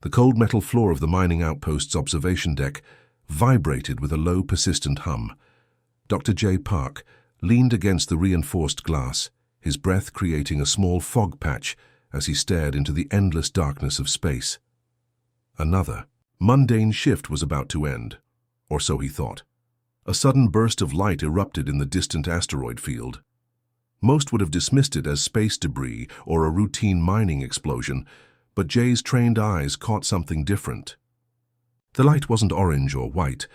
The cold metal floor of the mining outpost's observation deck vibrated with a low, persistent hum. Dr. J. Park leaned against the reinforced glass, his breath creating a small fog patch as he stared into the endless darkness of space. Another mundane shift was about to end, or so he thought. A sudden burst of light erupted in the distant asteroid field. Most would have dismissed it as space debris or a routine mining explosion, but Jay's trained eyes caught something different. The light wasn't orange or white,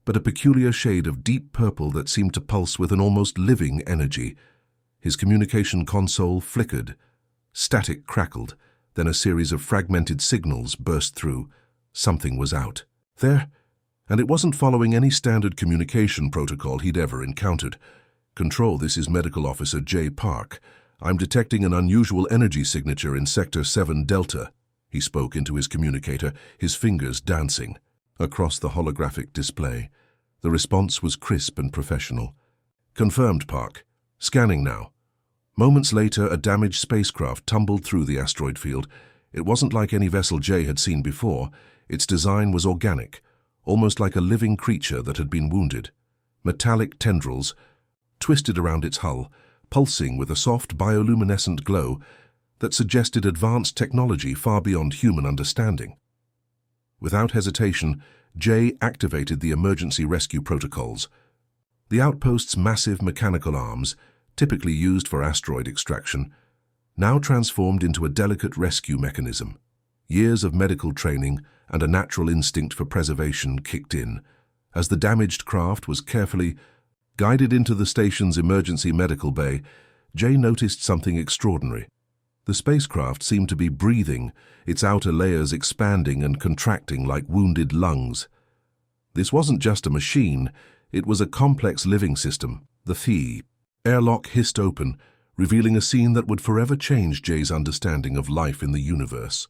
but a peculiar shade of deep purple that seemed to pulse with an almost living energy. His communication console flickered. Static crackled, then a series of fragmented signals burst through. Something was out there, and it wasn't following any standard communication protocol he'd ever encountered. "Control, this is Medical Officer J. Park. I'm detecting an unusual energy signature in Sector 7 Delta." He spoke into his communicator, his fingers dancing across the holographic display. The response was crisp and professional. "Confirmed, Park. Scanning now." Moments later, a damaged spacecraft tumbled through the asteroid field. It wasn't like any vessel Jay had seen before. Its design was organic, almost like a living creature that had been wounded. Metallic tendrils twisted around its hull, pulsing with a soft bioluminescent glow that suggested advanced technology far beyond human understanding. Without hesitation, Jay activated the emergency rescue protocols. The outpost's massive mechanical arms, typically used for asteroid extraction, now transformed into a delicate rescue mechanism. Years of medical training and a natural instinct for preservation kicked in. As the damaged craft was carefully guided into the station's emergency medical bay, Jay noticed something extraordinary. The spacecraft seemed to be breathing, its outer layers expanding and contracting like wounded lungs. This wasn't just a machine, it was a complex living system. The airlock hissed open, revealing a scene that would forever change Jay's understanding of life in the universe.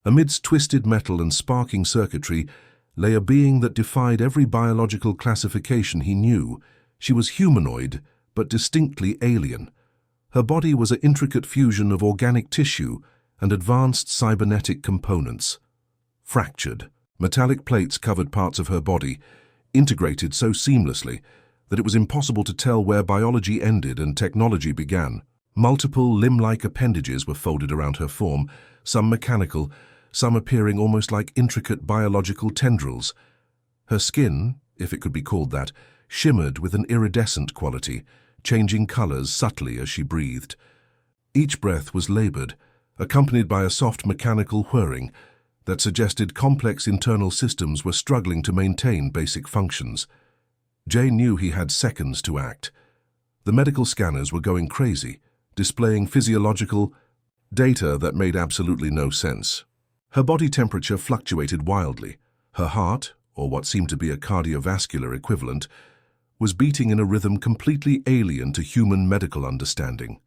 Amidst twisted metal and sparking circuitry lay a being that defied every biological classification he knew. She was humanoid, but distinctly alien. Her body was an intricate fusion of organic tissue and advanced cybernetic components. Fractured, metallic plates covered parts of her body, integrated so seamlessly that it was impossible to tell where biology ended and technology began. Multiple limb-like appendages were folded around her form, some mechanical, some appearing almost like intricate biological tendrils. Her skin, if it could be called that, shimmered with an iridescent quality, changing colors subtly as she breathed. Each breath was labored, accompanied by a soft mechanical whirring that suggested complex internal systems were struggling to maintain basic functions. Jay knew he had seconds to act. The medical scanners were going crazy, displaying physiological data that made absolutely no sense. Her body temperature fluctuated wildly. Her heart, or what seemed to be a cardiovascular equivalent, was beating in a rhythm completely alien to human medical understanding.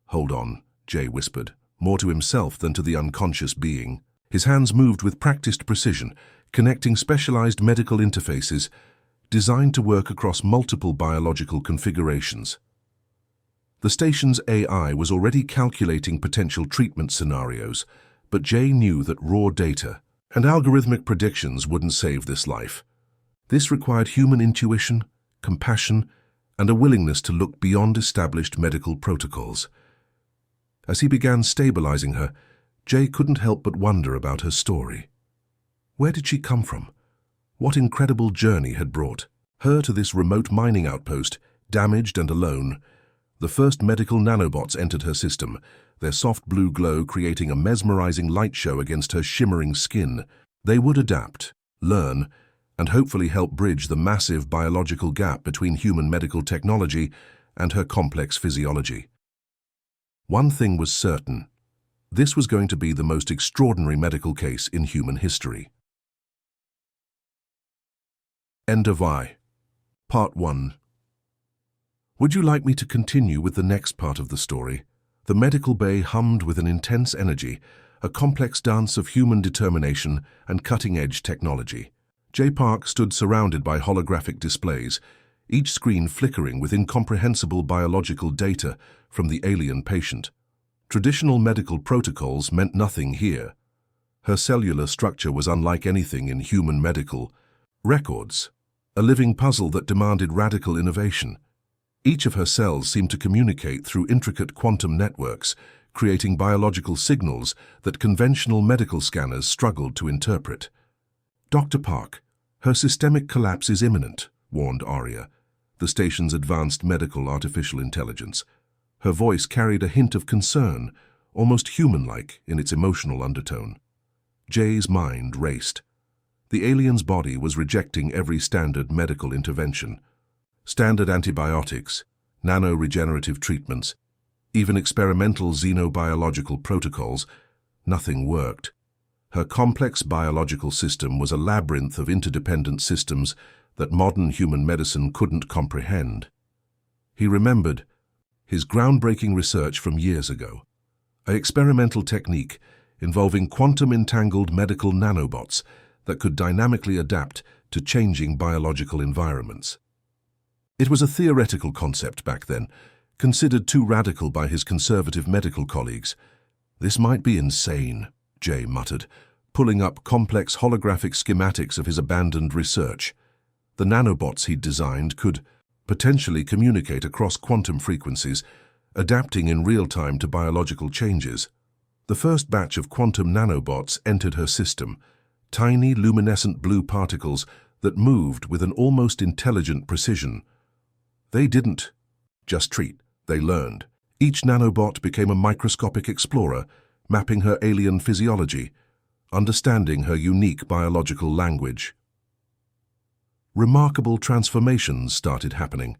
"Hold on," Jay whispered, more to himself than to the unconscious being. His hands moved with practiced precision, connecting specialized medical interfaces designed to work across multiple biological configurations. The station's AI was already calculating potential treatment scenarios, but Jay knew that raw data and algorithmic predictions wouldn't save this life. This required human intuition, compassion, and a willingness to look beyond established medical protocols. As he began stabilizing her, Jay couldn't help but wonder about her story. Where did she come from? What incredible journey had brought her to this remote mining outpost, damaged and alone? The first medical nanobots entered her system, their soft blue glow creating a mesmerizing light show against her shimmering skin. They would adapt, learn, and hopefully help bridge the massive biological gap between human medical technology and her complex physiology. One thing was certain: this was going to be the most extraordinary medical case in human history. End of I. Part 1. Would you like me to continue with the next part of the story? The medical bay hummed with an intense energy, a complex dance of human determination and cutting-edge technology. Jay Park stood surrounded by holographic displays, each screen flickering with incomprehensible biological data from the alien patient. Traditional medical protocols meant nothing here. Her cellular structure was unlike anything in human medical records, a living puzzle that demanded radical innovation. Each of her cells seemed to communicate through intricate quantum networks, creating biological signals that conventional medical scanners struggled to interpret. "Dr. Park, her systemic collapse is imminent," warned Arya, the station's advanced medical artificial intelligence. Her voice carried a hint of concern, almost human-like in its emotional undertone. Jay's mind raced. The alien's body was rejecting every standard medical intervention. Standard antibiotics, nano-regenerative treatments, even experimental xenobiological protocols, nothing worked. Her complex biological system was a labyrinth of interdependent systems that modern human medicine couldn't comprehend. He remembered his groundbreaking research from years ago, an experimental technique involving quantum-entangled medical nanobots that could dynamically adapt to changing biological environments. It was a theoretical concept back then, considered too radical by his conservative medical colleagues. "This might be insane," Jay muttered, pulling up complex holographic schematics of his abandoned research. The nanobots he'd designed could potentially communicate across quantum frequencies, adapting in real time to biological changes. The first batch of quantum nanobots entered her system, tiny luminescent blue particles that moved with an almost intelligent precision. They didn't just treat, they learned. Each nanobot became a microscopic explorer, mapping her alien physiology, understanding her unique biological language. Remarkable transformations started happening.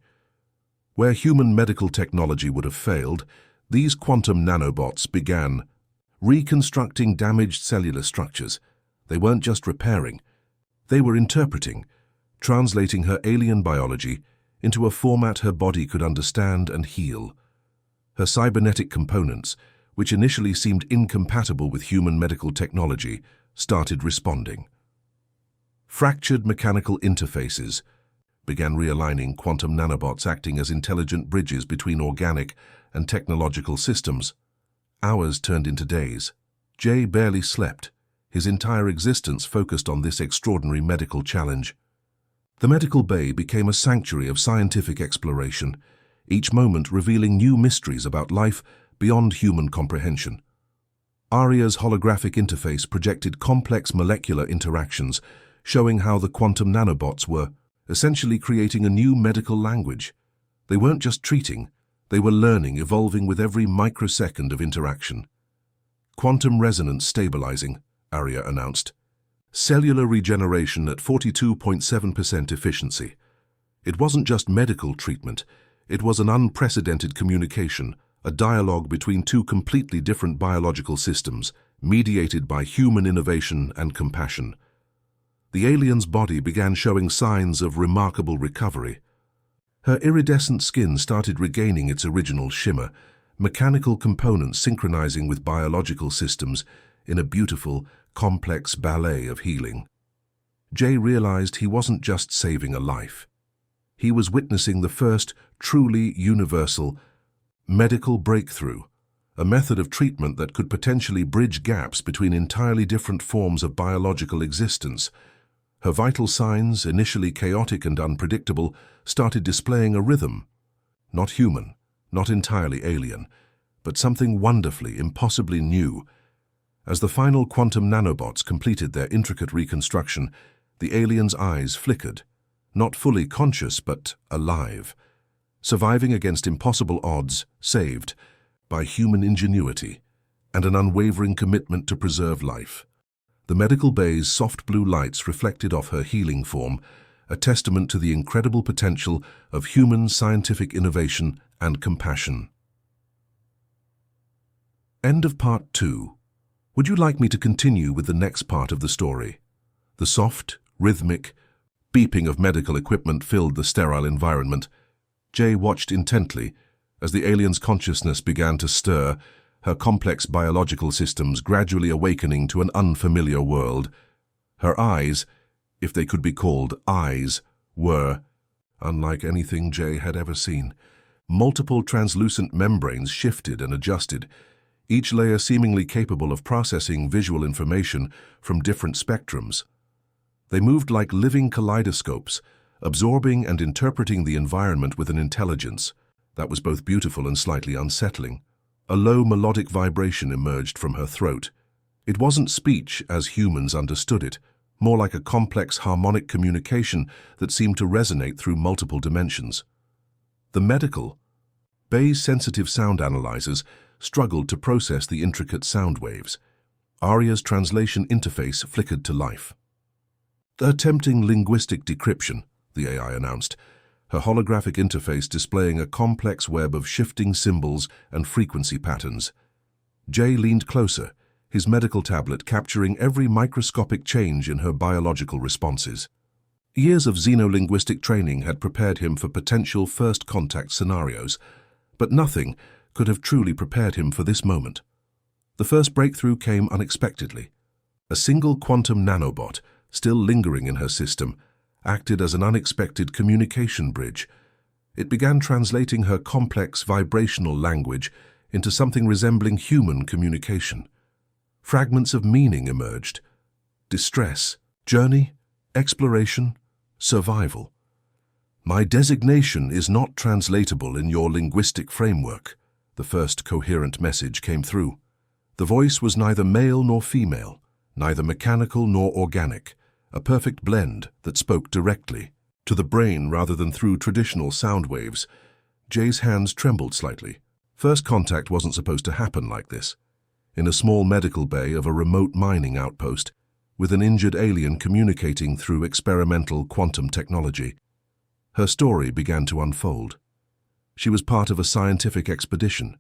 Where human medical technology would have failed, these quantum nanobots began reconstructing damaged cellular structures. They weren't just repairing, they were interpreting, translating her alien biology into a format her body could understand and heal. Her cybernetic components, which initially seemed incompatible with human medical technology, started responding. Fractured mechanical interfaces began realigning, quantum nanobots acting as intelligent bridges between organic and technological systems. Hours turned into days. Jay barely slept, his entire existence focused on this extraordinary medical challenge. The medical bay became a sanctuary of scientific exploration, each moment revealing new mysteries about life beyond human comprehension. Arya's holographic interface projected complex molecular interactions, showing how the quantum nanobots were essentially creating a new medical language. They weren't just treating, they were learning, evolving with every microsecond of interaction. "Quantum resonance stabilizing," Arya announced. "Cellular regeneration at 42.7% efficiency." It wasn't just medical treatment, it was an unprecedented communication, a dialogue between two completely different biological systems, mediated by human innovation and compassion. The alien's body began showing signs of remarkable recovery. Her iridescent skin started regaining its original shimmer, mechanical components synchronizing with biological systems in a beautiful, complex ballet of healing. Jay realized he wasn't just saving a life. He was witnessing the first truly universal medical breakthrough, a method of treatment that could potentially bridge gaps between entirely different forms of biological existence. Her vital signs, initially chaotic and unpredictable, started displaying a rhythm. Not human, not entirely alien, but something wonderfully, impossibly new. As the final quantum nanobots completed their intricate reconstruction, the alien's eyes flickered, not fully conscious but alive, surviving against impossible odds, saved by human ingenuity and an unwavering commitment to preserve life. The medical bay's soft blue lights reflected off her healing form, a testament to the incredible potential of human scientific innovation and compassion. End of part 2. Would you like me to continue with the next part of the story? The soft, rhythmic beeping of medical equipment filled the sterile environment. Jay watched intently as the alien's consciousness began to stir, her complex biological systems gradually awakening to an unfamiliar world. Her eyes, if they could be called eyes, were unlike anything Jay had ever seen. Multiple translucent membranes shifted and adjusted, each layer seemingly capable of processing visual information from different spectrums. They moved like living kaleidoscopes, absorbing and interpreting the environment with an intelligence that was both beautiful and slightly unsettling. A low melodic vibration emerged from her throat. It wasn't speech as humans understood it, more like a complex harmonic communication that seemed to resonate through multiple dimensions. The medical Bay's sensitive sound analyzers struggled to process the intricate sound waves. Arya's translation interface flickered to life. Attempting linguistic decryption, the AI announced, her holographic interface displaying a complex web of shifting symbols and frequency patterns. Jay leaned closer, his medical tablet capturing every microscopic change in her biological responses. Years of xenolinguistic training had prepared him for potential first-contact scenarios, but nothing could have truly prepared him for this moment. The first breakthrough came unexpectedly. A single quantum nanobot, still lingering in her system, acted as an unexpected communication bridge. It began translating her complex vibrational language into something resembling human communication. Fragments of meaning emerged: distress, journey, exploration, survival. "My designation is not translatable in your linguistic framework," the first coherent message came through. The voice was neither male nor female, neither mechanical nor organic, a perfect blend that spoke directly to the brain rather than through traditional sound waves. Jay's hands trembled slightly. First contact wasn't supposed to happen like this. In a small medical bay of a remote mining outpost, with an injured alien communicating through experimental quantum technology, her story began to unfold. She was part of a scientific expedition.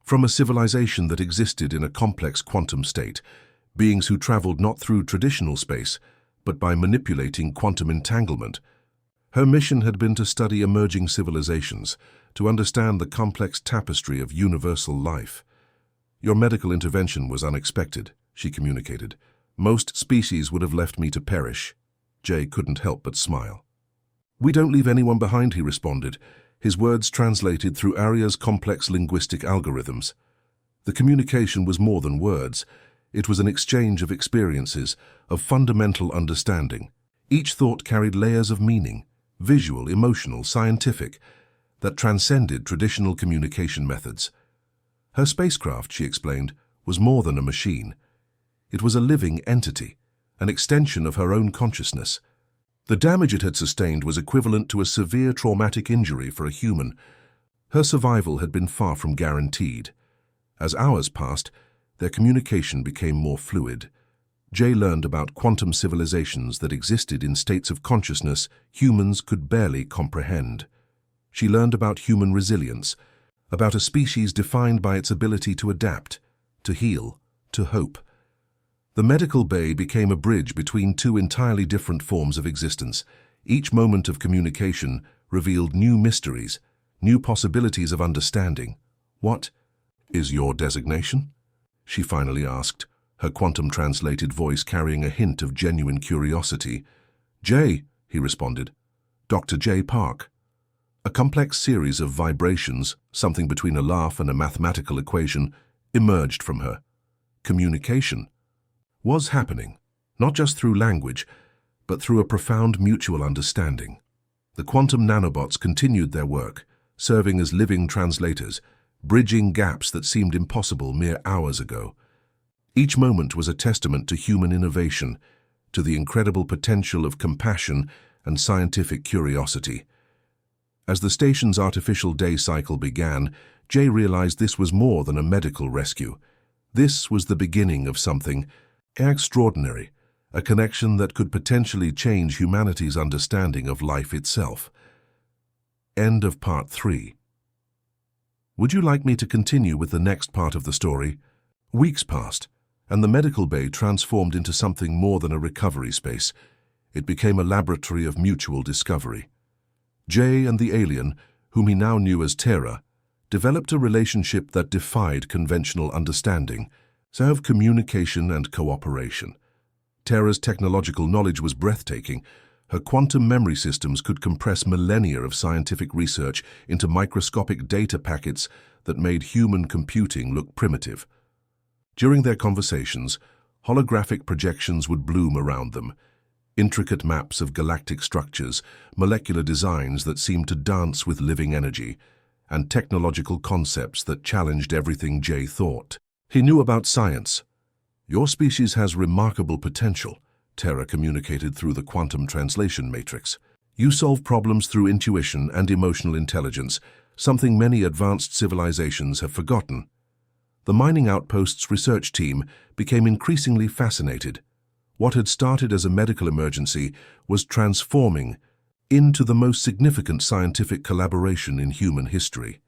From a civilization that existed in a complex quantum state, beings who traveled not through traditional space, but by manipulating quantum entanglement. Her mission had been to study emerging civilizations, to understand the complex tapestry of universal life. "Your medical intervention was unexpected," she communicated. "Most species would have left me to perish." Jay couldn't help but smile. "We don't leave anyone behind," he responded, his words translated through Arya's complex linguistic algorithms. The communication was more than words. It was an exchange of experiences, of fundamental understanding. Each thought carried layers of meaning, visual, emotional, scientific, that transcended traditional communication methods. Her spacecraft, she explained, was more than a machine. It was a living entity, an extension of her own consciousness. The damage it had sustained was equivalent to a severe traumatic injury for a human. Her survival had been far from guaranteed. As hours passed, their communication became more fluid. Jay learned about quantum civilizations that existed in states of consciousness humans could barely comprehend. She learned about human resilience, about a species defined by its ability to adapt, to heal, to hope. The medical bay became a bridge between two entirely different forms of existence. Each moment of communication revealed new mysteries, new possibilities of understanding. "What is your designation?" she finally asked, her quantum-translated voice carrying a hint of genuine curiosity. "Jay," he responded. "Dr. Jay Park." A complex series of vibrations, something between a laugh and a mathematical equation, emerged from her. Communication was happening, not just through language, but through a profound mutual understanding. The quantum nanobots continued their work, serving as living translators, bridging gaps that seemed impossible mere hours ago. Each moment was a testament to human innovation, to the incredible potential of compassion and scientific curiosity. As the station's artificial day cycle began, Jay realized this was more than a medical rescue. This was the beginning of something extraordinary, a connection that could potentially change humanity's understanding of life itself. End of Part 3. Would you like me to continue with the next part of the story? Weeks passed, and the medical bay transformed into something more than a recovery space. It became a laboratory of mutual discovery. Jay and the alien, whom he now knew as Terra, developed a relationship that defied conventional understanding, of communication and cooperation. Terra's technological knowledge was breathtaking. Her quantum memory systems could compress millennia of scientific research into microscopic data packets that made human computing look primitive. During their conversations, holographic projections would bloom around them, intricate maps of galactic structures, molecular designs that seemed to dance with living energy, and technological concepts that challenged everything Jay thought. He knew about science. "Your species has remarkable potential," Terra communicated through the quantum translation matrix. "You solve problems through intuition and emotional intelligence, something many advanced civilizations have forgotten." The mining outpost's research team became increasingly fascinated. What had started as a medical emergency was transforming into the most significant scientific collaboration in human history.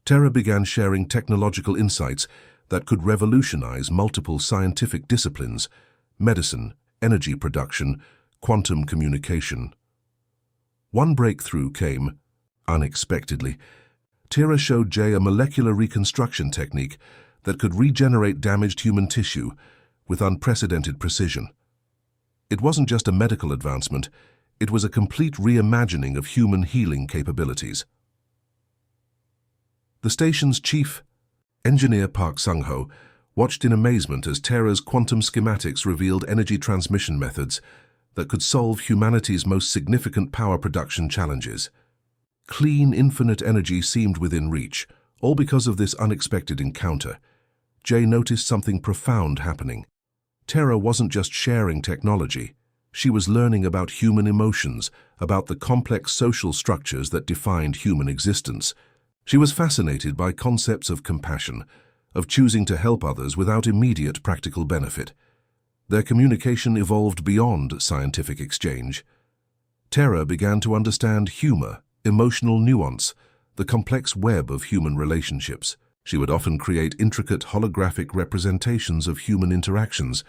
Terra began sharing technological insights that could revolutionize multiple scientific disciplines: medicine, energy production, quantum communication. One breakthrough came unexpectedly. Terra showed Jay a molecular reconstruction technique that could regenerate damaged human tissue with unprecedented precision. It wasn't just a medical advancement, it was a complete reimagining of human healing capabilities. The station's chief engineer, Park Sung-ho, watched in amazement as Terra's quantum schematics revealed energy transmission methods that could solve humanity's most significant power production challenges. Clean, infinite energy seemed within reach, all because of this unexpected encounter. Jay noticed something profound happening. Terra wasn't just sharing technology. She was learning about human emotions, about the complex social structures that defined human existence. She was fascinated by concepts of compassion, of choosing to help others without immediate practical benefit. Their communication evolved beyond scientific exchange. Terra began to understand humor, emotional nuance, the complex web of human relationships. She would often create intricate holographic representations of human interactions,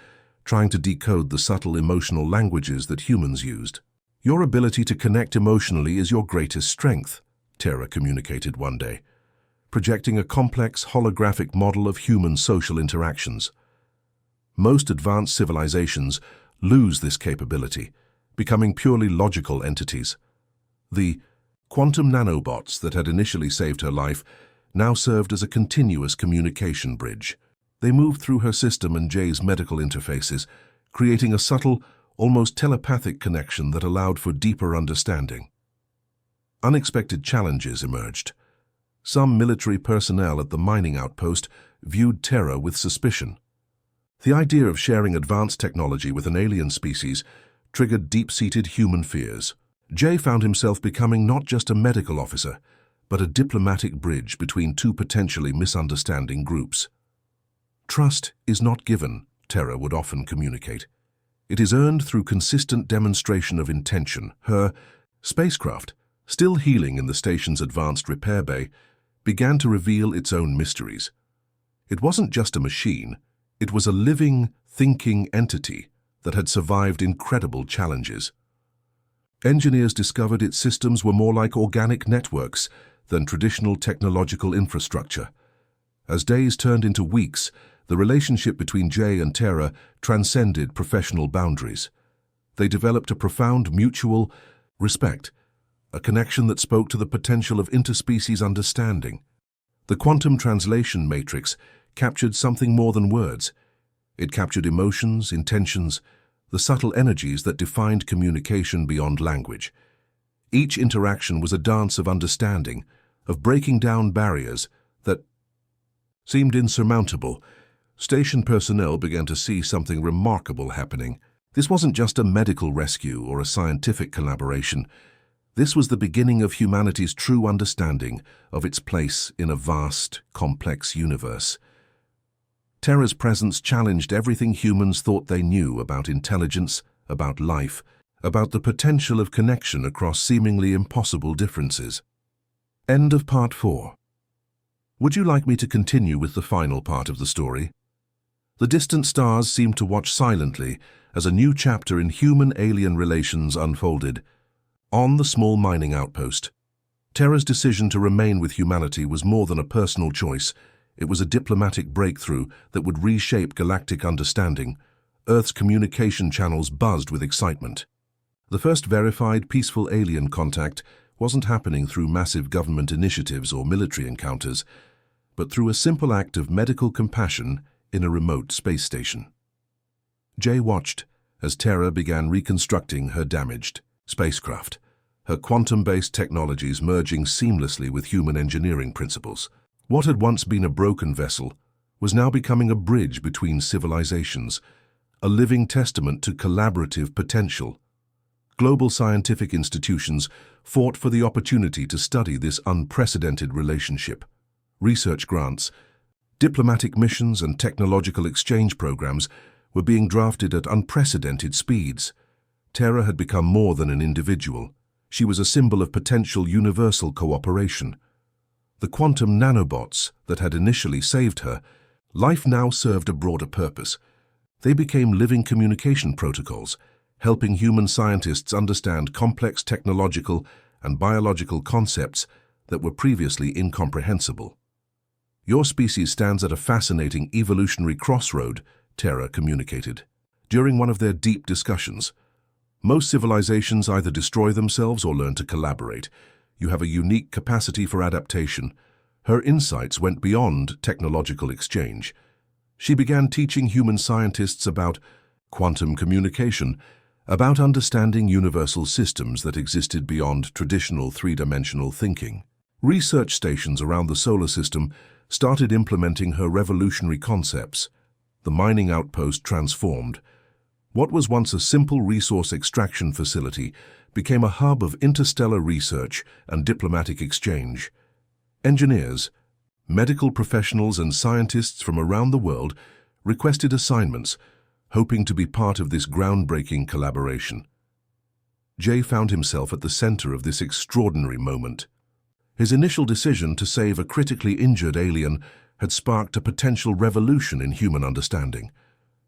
trying to decode the subtle emotional languages that humans used. "Your ability to connect emotionally is your greatest strength," Terra communicated one day, projecting a complex holographic model of human social interactions. Most advanced civilizations lose this capability, becoming purely logical entities. The quantum nanobots that had initially saved her life now served as a continuous communication bridge. They moved through her system and Jay's medical interfaces, creating a subtle, almost telepathic connection that allowed for deeper understanding. Unexpected challenges emerged. Some military personnel at the mining outpost viewed Terra with suspicion. The idea of sharing advanced technology with an alien species triggered deep-seated human fears. Jay found himself becoming not just a medical officer, but a diplomatic bridge between two potentially misunderstanding groups. "Trust is not given," Terra would often communicate. "It is earned through consistent demonstration of intention." Her spacecraft, still healing in the station's advanced repair bay, began to reveal its own mysteries. It wasn't just a machine, it was a living, thinking entity that had survived incredible challenges. Engineers discovered its systems were more like organic networks than traditional technological infrastructure. As days turned into weeks, the relationship between Jay and Terra transcended professional boundaries. They developed a profound mutual respect, a connection that spoke to the potential of interspecies understanding. The quantum translation matrix captured something more than words. It captured emotions, intentions, the subtle energies that defined communication beyond language. Each interaction was a dance of understanding, of breaking down barriers that seemed insurmountable. Station personnel began to see something remarkable happening. This wasn't just a medical rescue or a scientific collaboration. This was the beginning of humanity's true understanding of its place in a vast, complex universe. Terra's presence challenged everything humans thought they knew about intelligence, about life, about the potential of connection across seemingly impossible differences. End of Part 4. Would you like me to continue with the final part of the story? The distant stars seemed to watch silently as a new chapter in human-alien relations unfolded. On the small mining outpost, Terra's decision to remain with humanity was more than a personal choice. It was a diplomatic breakthrough that would reshape galactic understanding. Earth's communication channels buzzed with excitement. The first verified peaceful alien contact wasn't happening through massive government initiatives or military encounters, but through a simple act of medical compassion in a remote space station. Jay watched as Terra began reconstructing her damaged spacecraft, her quantum-based technologies merging seamlessly with human engineering principles. What had once been a broken vessel was now becoming a bridge between civilizations, a living testament to collaborative potential. Global scientific institutions fought for the opportunity to study this unprecedented relationship. Research grants, diplomatic missions, and technological exchange programs were being drafted at unprecedented speeds. Terra had become more than an individual. She was a symbol of potential universal cooperation. The quantum nanobots that had initially saved her life now served a broader purpose. They became living communication protocols, helping human scientists understand complex technological and biological concepts that were previously incomprehensible. "Your species stands at a fascinating evolutionary crossroad," Terra communicated. During one of their deep discussions, "Most civilizations either destroy themselves or learn to collaborate. You have a unique capacity for adaptation." Her insights went beyond technological exchange. She began teaching human scientists about quantum communication, about understanding universal systems that existed beyond traditional three-dimensional thinking. Research stations around the solar system started implementing her revolutionary concepts. The mining outpost transformed. What was once a simple resource extraction facility became a hub of interstellar research and diplomatic exchange. Engineers, medical professionals, and scientists from around the world requested assignments, hoping to be part of this groundbreaking collaboration. Jay found himself at the center of this extraordinary moment. His initial decision to save a critically injured alien had sparked a potential revolution in human understanding.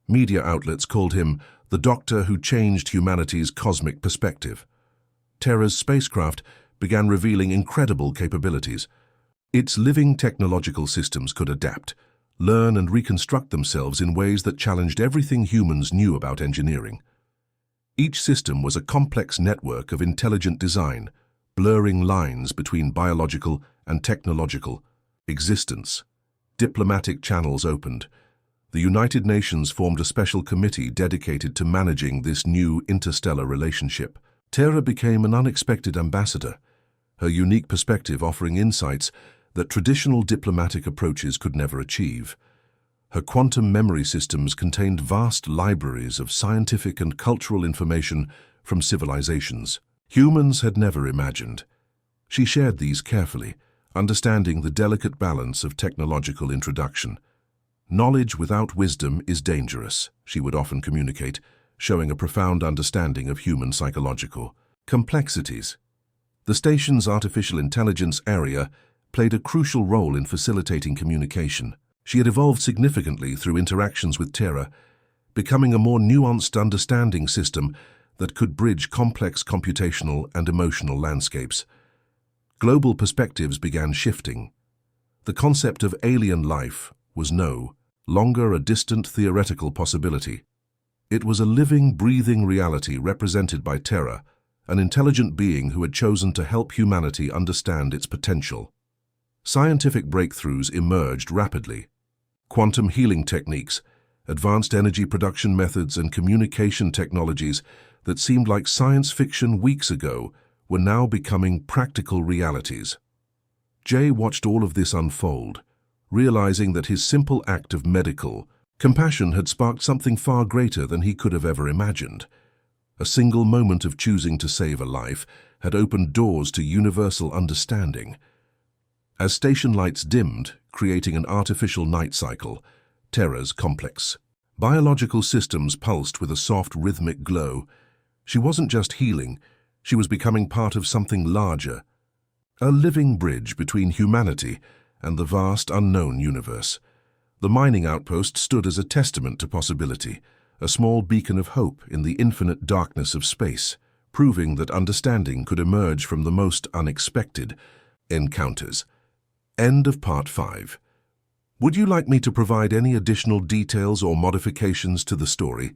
Media outlets called him the doctor who changed humanity's cosmic perspective. Terra's spacecraft began revealing incredible capabilities. Its living technological systems could adapt, learn, and reconstruct themselves in ways that challenged everything humans knew about engineering. Each system was a complex network of intelligent design, blurring lines between biological and technological existence. Diplomatic channels opened. The United Nations formed a special committee dedicated to managing this new interstellar relationship. Terra became an unexpected ambassador, her unique perspective offering insights that traditional diplomatic approaches could never achieve. Her quantum memory systems contained vast libraries of scientific and cultural information from civilizations humans had never imagined. She shared these carefully, understanding the delicate balance of technological introduction. "Knowledge without wisdom is dangerous," she would often communicate, showing a profound understanding of human psychological complexities. The station's artificial intelligence area played a crucial role in facilitating communication. She had evolved significantly through interactions with Terra, becoming a more nuanced understanding system that could bridge complex computational and emotional landscapes. Global perspectives began shifting. The concept of alien life was no longer a distant theoretical possibility. It was a living, breathing reality represented by Terra, an intelligent being who had chosen to help humanity understand its potential. Scientific breakthroughs emerged rapidly. Quantum healing techniques, advanced energy production methods, and communication technologies that seemed like science fiction weeks ago were now becoming practical realities. Jay watched all of this unfold, realizing that his simple act of medical compassion had sparked something far greater than he could have ever imagined. A single moment of choosing to save a life had opened doors to universal understanding. As station lights dimmed, creating an artificial night cycle, Terra's complex biological systems pulsed with a soft, rhythmic glow. She wasn't just healing, she was becoming part of something larger, a living bridge between humanity and the vast unknown universe. The mining outpost stood as a testament to possibility, a small beacon of hope in the infinite darkness of space, proving that understanding could emerge from the most unexpected encounters. End of Part 5. Would you like me to provide any additional details or modifications to the story?